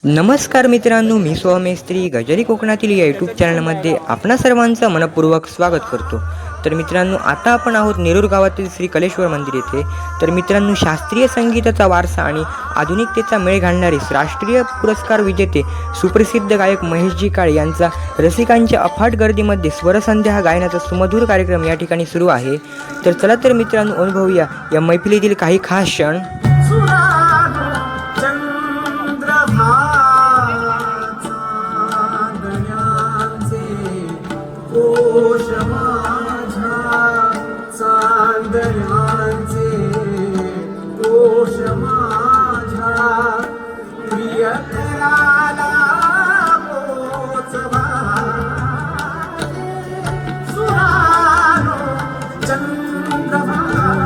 नमस्कार मित्रांनो, मी सोहमेस्त्री गजारी कोकणातील या यूट्यूब चॅनलमध्ये आपणा सर्वांचं मनपूर्वक स्वागत करतो. तर मित्रांनो, आता आपण आहोत नेरूर गावातील श्री कलेश्वर मंदिर येथे. तर मित्रांनो, शास्त्रीय संगीताचा वारसा आणि आधुनिकतेचा मेळ घालणारे राष्ट्रीय पुरस्कार विजेते सुप्रसिद्ध गायक महेशजी काळे यांचा रसिकांच्या अफाट गर्दीमध्ये स्वरसंध्या हा गायनाचा सुमधुर कार्यक्रम या ठिकाणी सुरू आहे. तर चला तर मित्रांनो, अनुभवूया या मैफिलीतील काही खास क्षण. कोश माझा चांदण्याचे कोश माझा प्रियकराला पोचवा सुरानो चंद्रभागा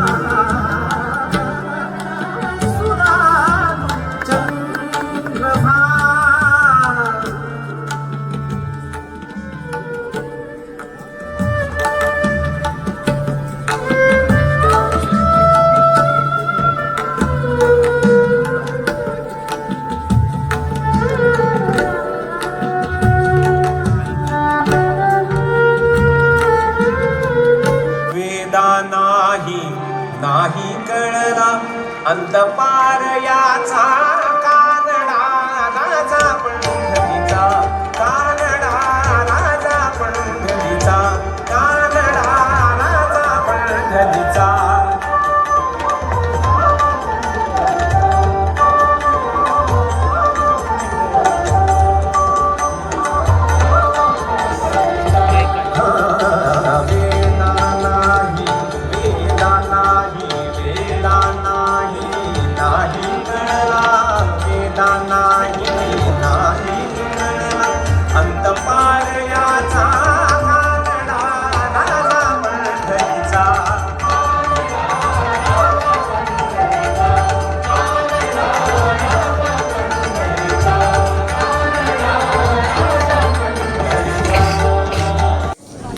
सुरानो चंद्रभागा. नाही कळला अंतपार याचा कानडा राजा पंढरीचा कानडा राजा पंढरीचा कानडा राजा पंढरीचा.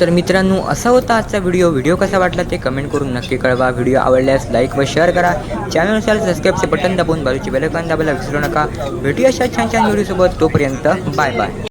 तर मित्रांनो, असा होता आजचा व्हिडिओ कसा वाटला ते कमेंट करून नक्की कळवा. व्हिडिओ आवडल्यास लाईक व शेअर करा. चॅनलनुसार सबस्क्राईबचे बटन दाबून बाजूची बेल आयकॉन दाबायला विसरू नका. भेटूया अशा छान व्हिडिओसोबत. तोपर्यंत बाय बाय.